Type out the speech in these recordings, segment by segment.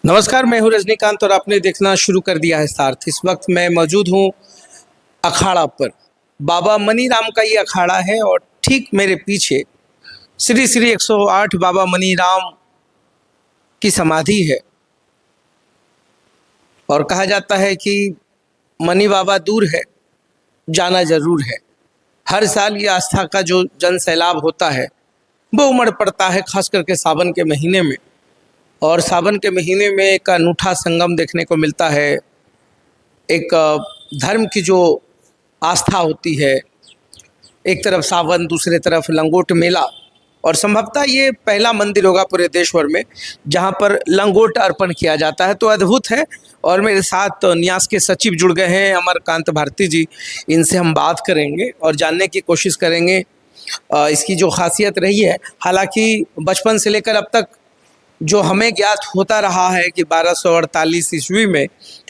नमस्कार, मैं हूं रजनीकांत और आपने देखना शुरू कर दिया है सार्थ। इस वक्त मैं मौजूद हूं अखाड़ा पर। बाबा मनीराम का ये अखाड़ा है और ठीक मेरे पीछे श्री श्री 108 बाबा मनीराम की समाधि है। और कहा जाता है कि मनी बाबा दूर है, जाना जरूर है। हर साल ये आस्था का जो जन सैलाब होता है वो उमड़ पड़ता है, खास करके सावन के महीने में। और सावन के महीने में एक अनूठा संगम देखने को मिलता है। एक धर्म की जो आस्था होती है, एक तरफ सावन, दूसरे तरफ लंगोट मेला। और संभवतः ये पहला मंदिर होगा पूरे देश भर में जहाँ पर लंगोट अर्पण किया जाता है। तो अद्भुत है। और मेरे साथ न्यास के सचिव जुड़ गए हैं, अमरकांत भारती जी। इनसे हम बात करेंगे और जानने की कोशिश करेंगे इसकी जो खासियत रही है। हालांकि बचपन से लेकर अब तक जो हमें ज्ञात होता रहा है कि 1248 ईस्वी में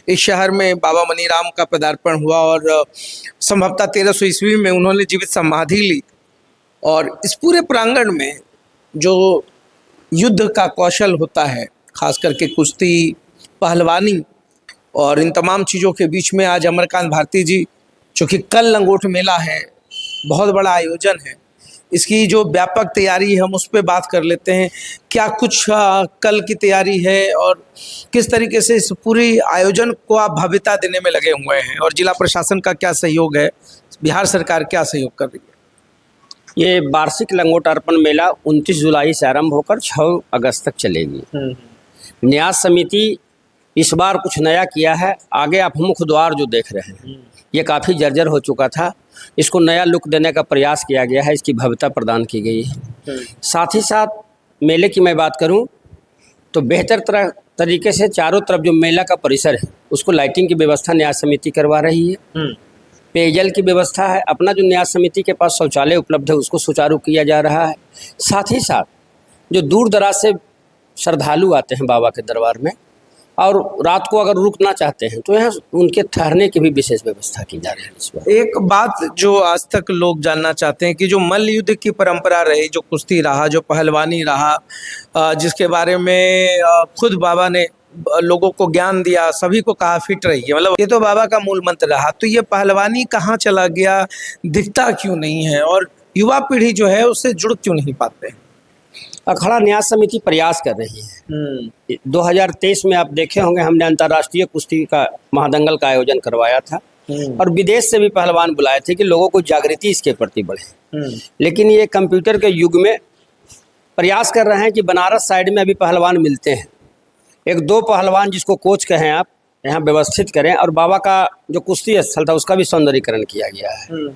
इस शहर में बाबा मनीराम का पदार्पण हुआ और संभवतः 1300 ईस्वी में उन्होंने जीवित समाधि ली। और इस पूरे प्रांगण में जो युद्ध का कौशल होता है, खास करके कुश्ती, पहलवानी और इन तमाम चीज़ों के बीच में आज अमरकांत भारती जी, चूँकि कल लंगोट मेला है, बहुत बड़ा आयोजन है, इसकी जो व्यापक तैयारी है हम उस पर बात कर लेते हैं। क्या कुछ कल की तैयारी है और किस तरीके से इस पूरी आयोजन को आप भव्यता देने में लगे हुए हैं, और जिला प्रशासन का क्या सहयोग है, बिहार सरकार क्या सहयोग कर रही है? ये वार्षिक लंगोट अर्पण मेला 29 जुलाई से आरंभ होकर 6 अगस्त तक चलेगी। न्यास समिति इस बार कुछ नया किया है। आगे आप मुख्य द्वार जो देख रहे हैं ये काफ़ी जर्जर हो चुका था, इसको नया लुक देने का प्रयास किया गया है, इसकी भव्यता प्रदान की गई है। साथ ही साथ मेले की मैं बात करूं तो बेहतर तरीके से चारों तरफ जो मेला का परिसर है उसको लाइटिंग की व्यवस्था न्यास समिति करवा रही है। पेयजल की व्यवस्था है, अपना जो न्यास समिति के पास शौचालय उपलब्ध है उसको सुचारू किया जा रहा है। साथ ही साथ जो दूर दराज से श्रद्धालु आते हैं बाबा के दरबार में और रात को अगर रुकना चाहते हैं तो यहाँ उनके ठहरने की भी विशेष व्यवस्था की जा रही है इस बार। एक बात जो आज तक लोग जानना चाहते हैं कि जो मल्ल युद्ध की परंपरा रही, जो कुश्ती रहा, जो पहलवानी रहा, जिसके बारे में खुद बाबा ने लोगों को ज्ञान दिया, सभी को कहा फिट रहिए, मतलब ये तो बाबा का मूल मंत्र रहा। तो ये पहलवानी कहाँ चला गया, दिखता क्यों नहीं है, और युवा पीढ़ी जो है उससे जुड़ क्यों नहीं पाते? अखाड़ा न्यास समिति प्रयास कर रही है। 2023 में आप देखे होंगे हमने अंतर्राष्ट्रीय कुश्ती का महादंगल का आयोजन करवाया था और विदेश से भी पहलवान बुलाए थे कि लोगों को जागृति इसके प्रति बढ़े। लेकिन ये कंप्यूटर के युग में प्रयास कर रहे हैं कि बनारस साइड में अभी पहलवान मिलते हैं, एक दो पहलवान जिसको कोच कहें आप, यहाँ व्यवस्थित करें और बाबा का जो कुश्ती स्थल था उसका भी सौंदर्यीकरण किया गया है।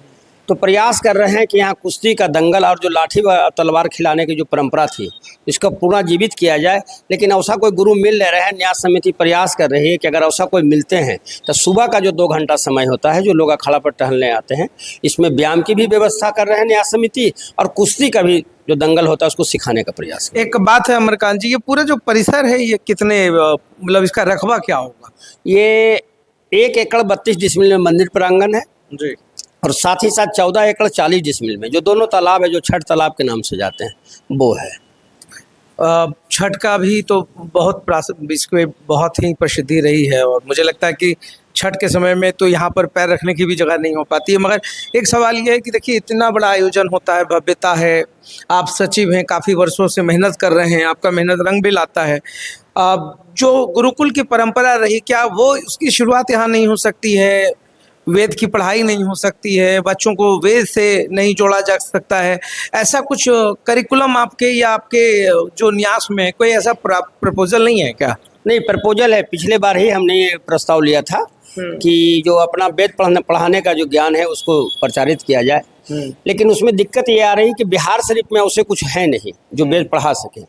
तो प्रयास कर रहे हैं कि यहाँ कुश्ती का दंगल और जो लाठी व तलवार खिलाने की जो परंपरा थी इसको पुनर्जीवित किया जाए। लेकिन ऐसा कोई गुरु मिल नहीं रहा है। न्यास समिति प्रयास कर रही है कि अगर ऐसा कोई मिलते हैं तो सुबह का जो 2 घंटा समय होता है जो लोग अखाड़ा पर टहलने आते हैं, इसमें व्यायाम की भी व्यवस्था कर रहे हैं न्यास समिति और कुश्ती का भी जो दंगल होता है उसको सिखाने का प्रयास। एक बात है अमरकांत जी, ये पूरा जो परिसर है ये कितने, मतलब इसका रकबा क्या होगा? ये 1 एकड़ 32 डिसमिल में मंदिर प्रांगण है जी, और साथ ही साथ 14 एकड़ 40 डिसमिल में जो दोनों तालाब है जो छठ तालाब के नाम से जाते हैं वो है। छठ का भी तो बहुत इसमें बहुत ही प्रसिद्धि रही है और मुझे लगता है कि छठ के समय में तो यहाँ पर पैर रखने की भी जगह नहीं हो पाती है। मगर एक सवाल ये है कि देखिए इतना बड़ा आयोजन होता है, भव्यता है, आप सचिव हैं, काफ़ी वर्षों से मेहनत कर रहे हैं, आपका मेहनत रंग भी लाता है। जो गुरुकुल की परंपरा रही, क्या वो उसकी शुरुआत यहाँ नहीं हो सकती है? वेद की पढ़ाई नहीं हो सकती है? बच्चों को वेद से नहीं जोड़ा जा सकता है? ऐसा कुछ करिकुलम आपके या आपके जो न्यास में कोई ऐसा प्रपोजल नहीं है क्या? नहीं, प्रपोजल है। पिछले बार ही हमने ये प्रस्ताव लिया था कि जो अपना वेद पढ़ाने का जो ज्ञान है उसको प्रचारित किया जाए। लेकिन उसमें दिक्कत ये आ रही है कि बिहार शरीफ में उसे कुछ है नहीं जो वेद पढ़ा सके।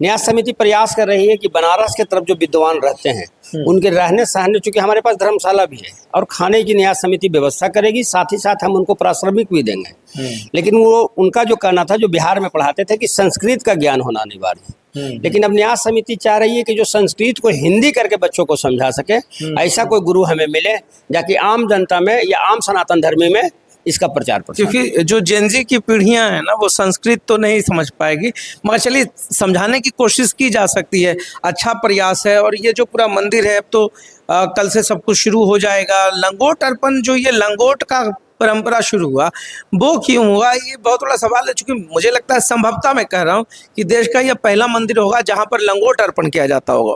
न्यास समिति प्रयास कर रही है कि बनारस के तरफ जो विद्वान रहते हैं उनके रहने सहने, चूँकि हमारे पास धर्मशाला भी है और खाने की न्यास समिति व्यवस्था करेगी, साथ ही साथ हम उनको पारिश्रमिक भी देंगे। लेकिन वो उनका जो कहना था, जो बिहार में पढ़ाते थे कि संस्कृत का ज्ञान होना अनिवार्य है, लेकिन अब न्यास समिति चाह रही है कि जो संस्कृत को हिंदी करके बच्चों को समझा सके, ऐसा कोई गुरु हमें मिले जाकि आम जनता में या आम सनातन धर्मी में इसका प्रचार प्रसार। क्योंकि जो जेनजी की पीढ़ियां हैं ना, वो संस्कृत तो नहीं समझ पाएगी, मगर चलिए समझाने की कोशिश की जा सकती है। अच्छा प्रयास है। और ये जो पूरा मंदिर है, अब तो कल से सब कुछ शुरू हो जाएगा। लंगोट अर्पण, जो ये लंगोट का परंपरा शुरू हुआ, वो क्यों हुआ, ये बहुत बड़ा सवाल है। चूंकि मुझे लगता है, संभवतः मैं कह रहा हूँ कि देश का यह पहला मंदिर होगा जहाँ पर लंगोट अर्पण किया जाता होगा।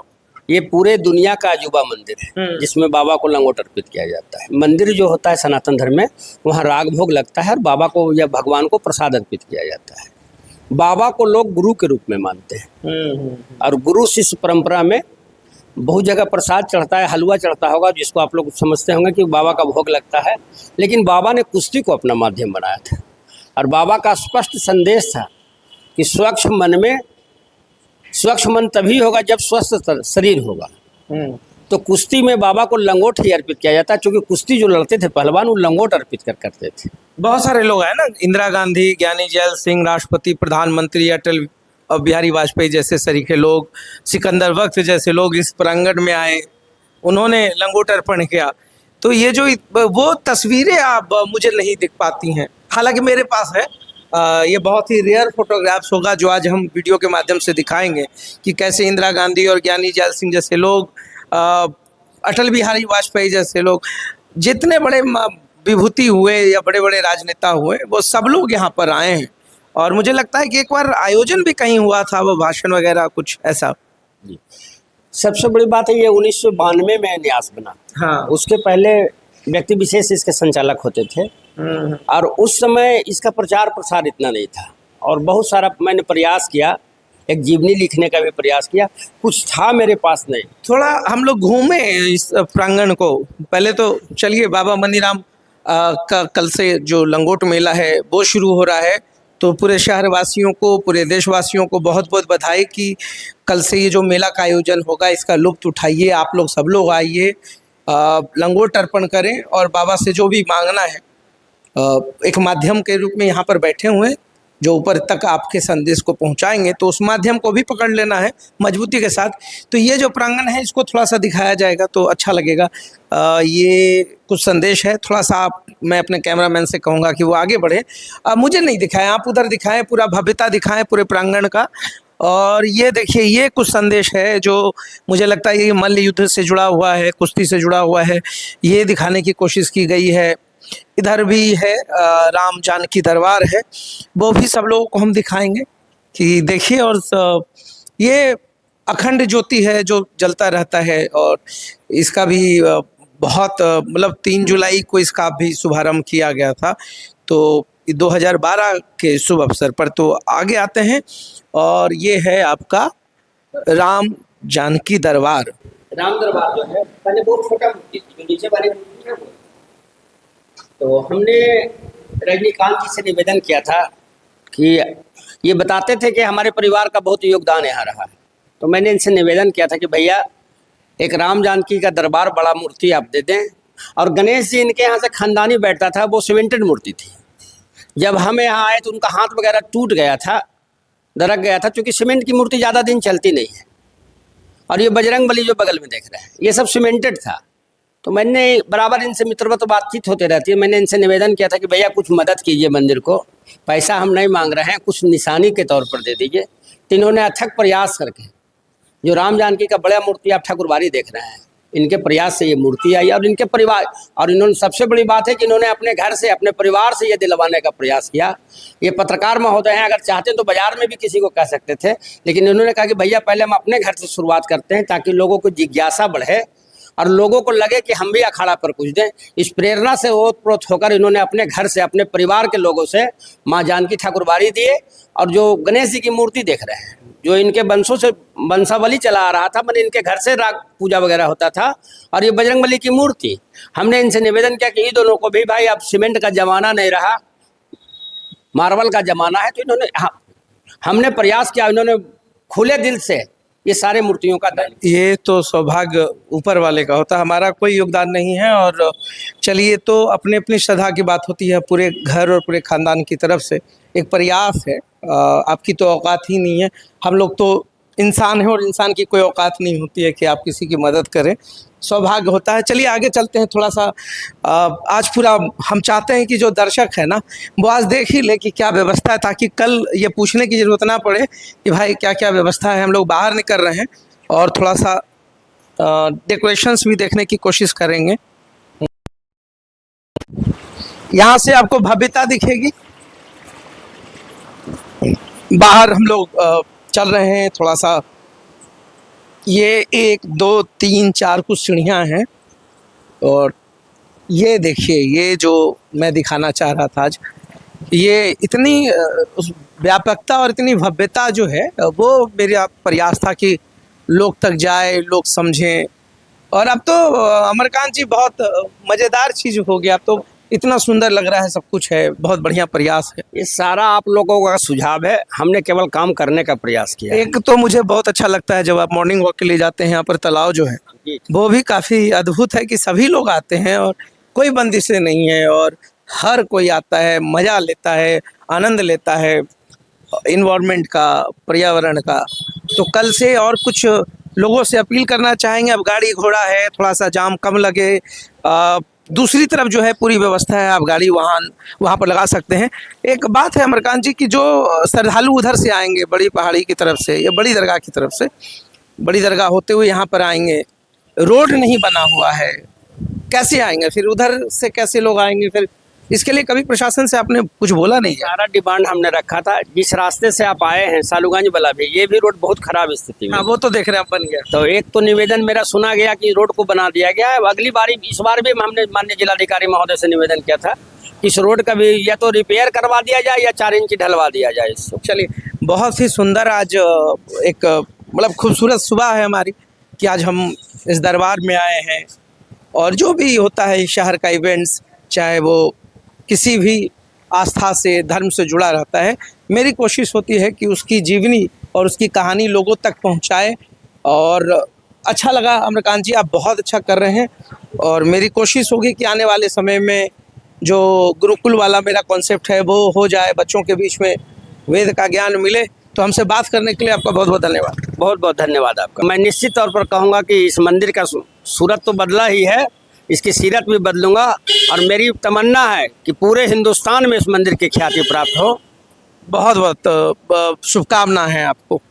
ये पूरे दुनिया का अजूबा मंदिर है जिसमें बाबा को लंगोट अर्पित किया जाता है। मंदिर जो होता है सनातन धर्म में, वहाँ राग भोग लगता है और बाबा को या भगवान को प्रसाद अर्पित किया जाता है। बाबा को लोग गुरु के रूप में मानते हैं और गुरु शिष्य परंपरा में बहुत जगह प्रसाद चढ़ता है, हलवा चढ़ता होगा, जिसको आप लोग समझते होंगे कि बाबा का भोग लगता है। लेकिन बाबा ने कुश्ती को अपना माध्यम बनाया था और बाबा का स्पष्ट संदेश था कि स्वच्छ मन तभी होगा जब स्वस्थ शरीर होगा। तो कुश्ती में बाबा को लंगोट ही अर्पित किया जाता है, क्योंकि कुश्ती जो लड़ते थे पहलवान, वो लंगोट अर्पित करते थे। बहुत सारे लोग हैं ना, इंदिरा गांधी, ज्ञानी जैल सिंह, राष्ट्रपति, प्रधानमंत्री अटल बिहारी वाजपेयी जैसे सरीखे लोग, सिकंदर वक्त जैसे लोग इस प्रांगण में आए, उन्होंने लंगोट अर्पण किया। तो ये जो वो तस्वीरें आप मुझे नहीं दिख पाती हैं, हालांकि मेरे पास है। ये बहुत ही रेयर फोटोग्राफ्स होगा जो आज हम वीडियो के माध्यम से दिखाएंगे कि कैसे इंदिरा गांधी और ज्ञानी जैल सिंह जैसे लोग, अटल बिहारी वाजपेयी जैसे लोग, जितने बड़े विभूति हुए या बड़े बड़े राजनेता हुए, वो सब लोग यहाँ पर आए हैं। और मुझे लगता है कि एक बार आयोजन भी कहीं हुआ था, वो भाषण वगैरह कुछ ऐसा। जी, सबसे बड़ी बात है ये 1992 में न्यास बना। हाँ, उसके पहले व्यक्ति विशेष इसके संचालक होते थे और उस समय इसका प्रचार प्रसार इतना नहीं था। और बहुत सारा मैंने प्रयास किया, एक जीवनी लिखने का भी प्रयास किया, कुछ था मेरे पास नहीं। थोड़ा हम लोग घूमे इस प्रांगण को। पहले तो चलिए, बाबा मनीराम का कल से जो लंगोट मेला है वो शुरू हो रहा है। तो पूरे शहरवासियों को, पूरे देशवासियों को बहुत बहुत बधाई कि कल से ये जो मेला का आयोजन होगा, इसका लुत्फ उठाइए। आप लोग सब लोग आइए, लंगोट अर्पण करें और बाबा से जो भी मांगना है, एक माध्यम के रूप में यहाँ पर बैठे हुए हैं जो ऊपर तक आपके संदेश को पहुँचाएंगे, तो उस माध्यम को भी पकड़ लेना है मजबूती के साथ। तो ये जो प्रांगण है, इसको थोड़ा सा दिखाया जाएगा तो अच्छा लगेगा। ये कुछ संदेश है, थोड़ा सा मैं अपने कैमरामैन से कहूँगा कि वो आगे बढ़े। मुझे नहीं दिखाएं, आप उधर दिखाएं, पूरा भव्यता दिखाएं पूरे प्रांगण का। और ये देखिए, ये कुछ संदेश है जो मुझे लगता है ये मल्ल युद्ध से जुड़ा हुआ है, कुश्ती से जुड़ा हुआ है, ये दिखाने की कोशिश की गई है। इधर भी है राम जानकी दरबार है, वो भी सब लोगों को हम दिखाएंगे कि देखिए। और ये अखंड ज्योति है जो जलता रहता है, और इसका भी बहुत मतलब 3 जुलाई को इसका भी शुभारंभ किया गया था। तो 2012 के शुभ अवसर पर। तो आगे आते हैं, और ये है आपका राम जानकी दरबार। राम दरबार जो है पहले बहुत छोटा मूर्ति थी, जो नीचे वाली मूर्ति है वो। तो हमने रजनीकांत जी से निवेदन किया था कि ये बताते थे कि हमारे परिवार का बहुत योगदान यहाँ रहा है। तो मैंने इनसे निवेदन किया था कि भैया एक राम जानकी का दरबार बड़ा मूर्ति आप दे दें। और गणेश जी इनके यहाँ से खानदानी बैठता था, वो सीमेंटेड मूर्ति थी। जब हम यहाँ आए तो उनका हाथ वगैरह टूट गया था, दरक गया था, क्योंकि सीमेंट की मूर्ति ज़्यादा दिन चलती नहीं है। और ये बजरंग बली जो बगल में देख रहे हैं, ये सब सीमेंटेड था। तो मैंने बराबर इनसे मित्रवत बातचीत होते रहती है, मैंने इनसे निवेदन किया था कि भैया कुछ मदद कीजिए मंदिर को, पैसा हम नहीं मांग रहे हैं, कुछ निशानी के तौर पर दे दीजिए। तो इन्होंने अथक प्रयास करके, जो राम जानकी का बड़ा मूर्ति आप ठाकुरबाड़ी देख रहे हैं, इनके प्रयास से ये मूर्ति आई। और इनके परिवार, और इन्होंने सबसे बड़ी बात है कि इन्होंने अपने घर से, अपने परिवार से ये दिलवाने का प्रयास किया। ये पत्रकार महोदय हैं, अगर चाहते तो बाजार में भी किसी को कह सकते थे, लेकिन इन्होंने कहा कि भैया पहले हम अपने घर से शुरुआत करते हैं, ताकि लोगों को जिज्ञासा बढ़े और लोगों को लगे कि हम भी अखाड़ा पर कुछ दें। इस प्रेरणा से ओतप्रोत होकर इन्होंने अपने घर से, अपने परिवार के लोगों से माँ जानकी ठाकुरबाड़ी दिए। और जो गणेश जी की मूर्ति देख रहे हैं, जो इनके वंशों से वंशावली चला आ रहा था, मैंने इनके घर से राग पूजा वगैरह होता था। और ये बजरंगबली की मूर्ति, हमने इनसे निवेदन किया कि ये दोनों को भी, भाई अब सीमेंट का जमाना नहीं रहा, मार्बल का जमाना है। तो इन्होंने, हमने प्रयास किया, इन्होंने खुले दिल से ये सारे मूर्तियों का दान। ये तो सौभाग्य ऊपर वाले का होता है, हमारा कोई योगदान नहीं है। और चलिए, तो अपने अपनी श्रद्धा की बात होती है, पूरे घर और पूरे खानदान की तरफ से एक प्रयास है। आपकी तो औकात ही नहीं है, हम लोग तो इंसान है और इंसान की कोई औकात नहीं होती है कि आप किसी की मदद करें, सौभाग्य होता है। चलिए आगे चलते हैं थोड़ा सा। आज पूरा हम चाहते हैं कि जो दर्शक है ना वो आज देख ही ले कि क्या व्यवस्था है, ताकि कल ये पूछने की ज़रूरत ना पड़े कि भाई क्या क्या व्यवस्था है। हम लोग बाहर निकल रहे हैं और थोड़ा सा डेकोरेशंस भी देखने की कोशिश करेंगे। यहाँ से आपको भव्यता दिखेगी। बाहर हम लोग चल रहे हैं थोड़ा सा। ये 1 2 3 4 कुछ सीढ़ियाँ हैं और ये देखिए, ये जो मैं दिखाना चाह रहा था आज, ये इतनी उस व्यापकता और इतनी भव्यता जो है वो मेरा प्रयास था कि लोग तक जाए, लोग समझें। और अब तो अमरकांत जी बहुत मज़ेदार चीज़ हो गया, अब तो इतना सुंदर लग रहा है, सब कुछ है, बहुत बढ़िया प्रयास है। ये सारा आप लोगों का सुझाव है, हमने केवल काम करने का प्रयास किया है। एक तो मुझे बहुत अच्छा लगता है जब आप मॉर्निंग वॉक के लिए जाते हैं, यहाँ पर तालाब जो है जी। वो भी काफ़ी अद्भुत है कि सभी लोग आते हैं और कोई बंदिशें नहीं है और हर कोई आता है, मज़ा लेता है, आनंद लेता है इन्वायरमेंट का, पर्यावरण का। तो कल से और कुछ लोगों से अपील करना चाहेंगे। अब गाड़ी घोड़ा है, थोड़ा सा जाम कम लगे। दूसरी तरफ जो है पूरी व्यवस्था है, आप गाड़ी वहाँ पर लगा सकते हैं। एक बात है अमरकांत जी की जो श्रद्धालु उधर से आएंगे, बड़ी पहाड़ी की तरफ से या बड़ी दरगाह की तरफ से, बड़ी दरगाह होते हुए यहाँ पर आएंगे, रोड नहीं बना हुआ है, कैसे आएंगे फिर? उधर से कैसे लोग आएंगे फिर? इसके लिए कभी प्रशासन से आपने कुछ बोला नहीं है? सारा डिमांड हमने रखा था। जिस रास्ते से आप आए हैं सालूगंज वाला भी, ये भी रोड बहुत खराब स्थिति में। हाँ, वो तो देख रहे हैं, अब बन गया। तो एक तो निवेदन मेरा सुना गया कि रोड को बना दिया गया है। अगली बारी, इस बार भी हमने माननीय जिलाधिकारी महोदय से निवेदन किया था इस रोड का भी या तो रिपेयर करवा दिया जाए या 4 इंच ढलवा दिया जाए इसको। चलिए, बहुत ही सुंदर आज एक मतलब खूबसूरत सुबह है हमारी कि आज हम इस दरबार में आए हैं और जो भी होता है शहर का इवेंट्स, चाहे वो किसी भी आस्था से, धर्म से जुड़ा रहता है, मेरी कोशिश होती है कि उसकी जीवनी और उसकी कहानी लोगों तक पहुंचाए। और अच्छा लगा अमरकांत जी, आप बहुत अच्छा कर रहे हैं और मेरी कोशिश होगी कि आने वाले समय में जो गुरुकुल वाला मेरा कॉन्सेप्ट है वो हो जाए, बच्चों के बीच में वेद का ज्ञान मिले। तो हमसे बात करने के लिए आपका बहुत बहुत धन्यवाद। बहुत बहुत धन्यवाद आपका। मैं निश्चित तौर पर कहूँगा कि इस मंदिर का सूरत तो बदला ही है, इसकी सीरत भी बदलूंगा और मेरी तमन्ना है कि पूरे हिंदुस्तान में इस मंदिर की ख्याति प्राप्त हो। बहुत बहुत शुभकामनाएं हैं आपको।